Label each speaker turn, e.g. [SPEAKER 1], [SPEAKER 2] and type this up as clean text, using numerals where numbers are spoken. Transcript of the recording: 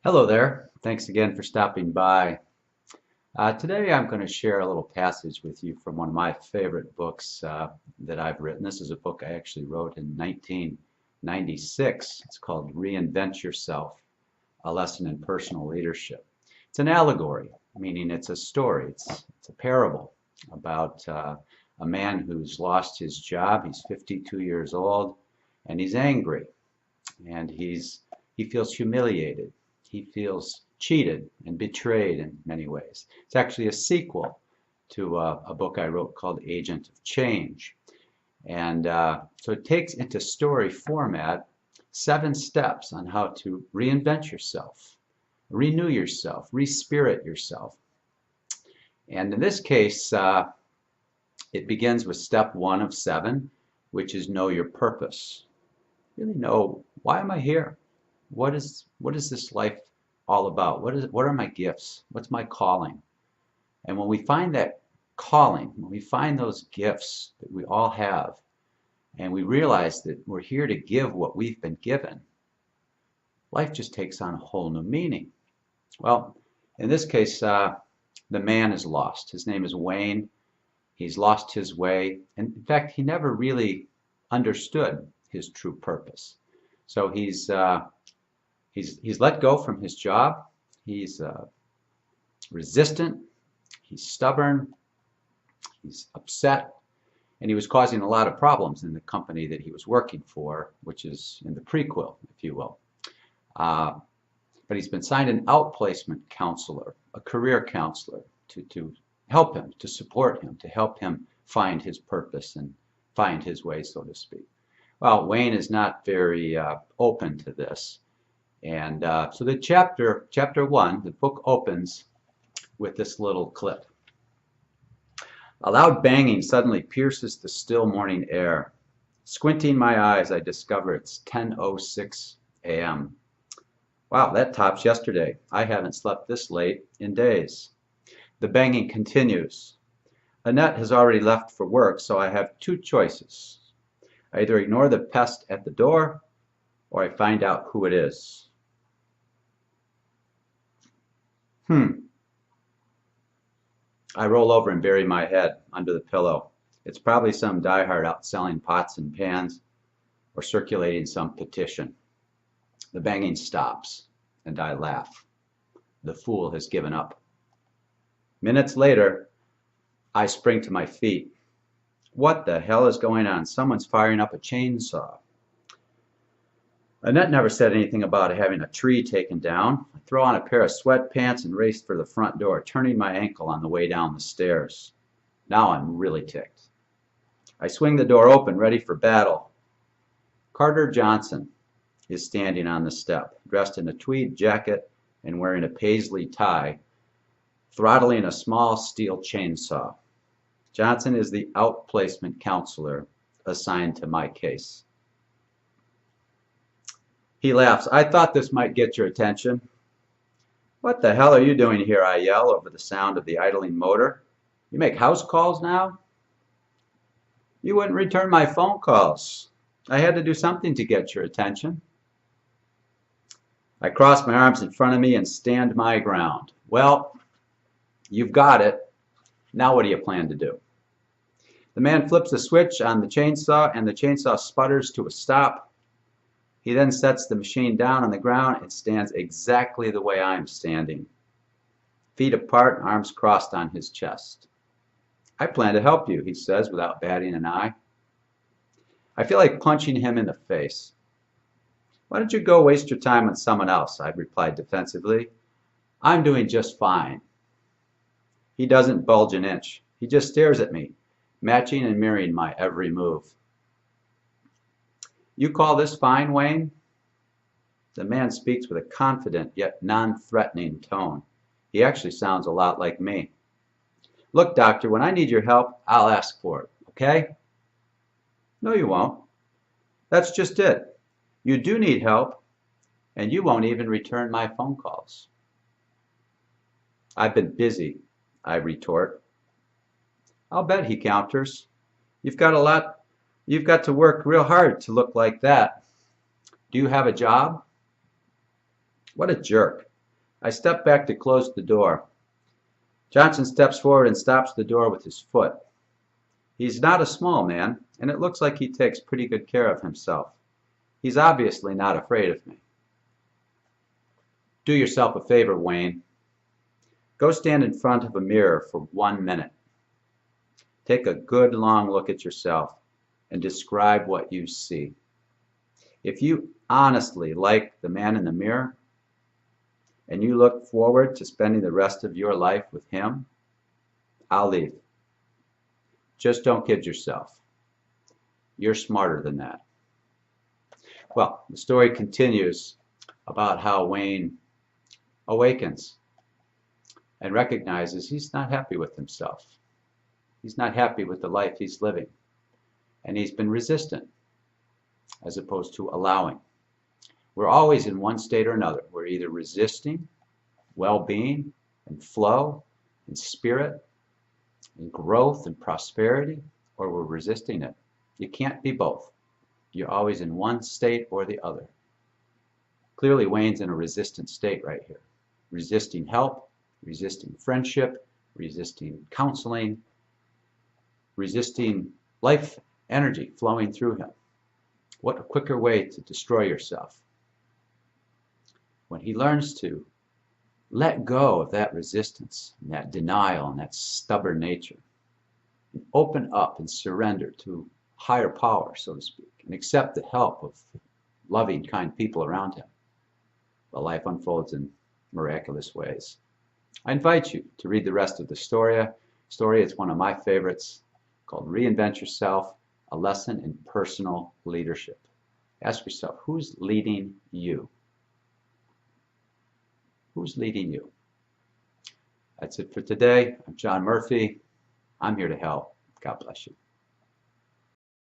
[SPEAKER 1] Hello there. Thanks again for stopping by. Today I'm going to share a little passage with you from one of my favorite books that I've written. This is a book I actually wrote in 1996. It's called Reinvent Yourself, A Lesson in Personal Leadership. It's an allegory, meaning it's a story. It's a parable about a man who's lost his job. He's 52 years old and he's angry and he feels humiliated. He feels cheated and betrayed in many ways. It's actually a sequel to a book I wrote called Agent of Change. And so it takes into story format 7 steps on how to reinvent yourself, renew yourself, respirit yourself. And in this case, it begins with step 1 of 7, which is know your purpose. Really know, why am I here? What is this life all about? What are my gifts? What's my calling? And when we find that calling, when we find those gifts that we all have, and we realize that we're here to give what we've been given, life just takes on a whole new meaning. Well, in this case, the man is lost. His name is Wayne. He's lost his way. And in fact, he never really understood his true purpose. So he's let go from his job. He's resistant. He's stubborn. He's upset. And he was causing a lot of problems in the company that he was working for, which is in the prequel, if you will. But he's been signed an outplacement counselor, a career counselor, to help him, to support him, to help him find his purpose and find his way, so to speak. Well, Wayne is not very open to this. And so the chapter 1, the book opens with this little clip. A loud banging suddenly pierces the still morning air. Squinting my eyes, I discover it's 10:06 a.m. Wow, that tops yesterday. I haven't slept this late in days. The banging continues. Annette has already left for work, so I have 2 choices. I either ignore the pest at the door, or I find out who it is. I roll over and bury my head under the pillow. It's probably some diehard out selling pots and pans or circulating some petition. The banging stops, and I laugh. The fool has given up. Minutes later, I spring to my feet. What the hell is going on? Someone's firing up a chainsaw. Annette never said anything about having a tree taken down. I throw on a pair of sweatpants and race for the front door, turning my ankle on the way down the stairs. Now I'm really ticked. I swing the door open, ready for battle. Carter Johnson is standing on the step, dressed in a tweed jacket and wearing a paisley tie, throttling a small steel chainsaw. Johnson is the outplacement counselor assigned to my case. He laughs. I thought this might get your attention. What the hell are you doing here? I yell over the sound of the idling motor. You make house calls now? You wouldn't return my phone calls. I had to do something to get your attention. I cross my arms in front of me and stand my ground. Well, you've got it. Now what do you plan to do? The man flips a switch on the chainsaw and the chainsaw sputters to a stop. He then sets the machine down on the ground and stands exactly the way I'm standing. Feet apart, arms crossed on his chest. I plan to help you, he says without batting an eye. I feel like punching him in the face. Why don't you go waste your time on someone else? I replied defensively. I'm doing just fine. He doesn't budge an inch. He just stares at me, matching and mirroring my every move. You call this fine, Wayne? The man speaks with a confident yet non-threatening tone. He actually sounds a lot like me. Look, doctor, when I need your help, I'll ask for it, okay? No, you won't. That's just it. You do need help, and you won't even return my phone calls. I've been busy, I retort. I'll bet, he counters. You've got to work real hard to look like that. Do you have a job? What a jerk. I step back to close the door. Johnson steps forward and stops the door with his foot. He's not a small man, and it looks like he takes pretty good care of himself. He's obviously not afraid of me. Do yourself a favor, Wayne. Go stand in front of a mirror for 1 minute. Take a good long look at yourself and describe what you see. If you honestly like the man in the mirror and you look forward to spending the rest of your life with him, I'll leave. Just don't kid yourself. You're smarter than that. Well, the story continues about how Wayne awakens and recognizes he's not happy with himself. He's not happy with the life he's living. And he's been resistant as opposed to allowing. We're always in one state or another. We're either resisting well-being and flow and spirit and growth and prosperity, or we're resisting it. You can't be both. You're always in one state or the other. Clearly, Wayne's in a resistant state right here. Resisting help, resisting friendship, resisting counseling, resisting life energy flowing through him. What a quicker way to destroy yourself. When he learns to let go of that resistance and that denial and that stubborn nature, and open up and surrender to higher power, so to speak, and accept the help of loving, kind people around him, the life unfolds in miraculous ways. I invite you to read the rest of the story. It's one of my favorites, called Reinvent Yourself, a lesson in personal leadership. Ask yourself, who's leading you? Who's leading you? That's it for today. I'm John Murphy. I'm here to help. God bless you.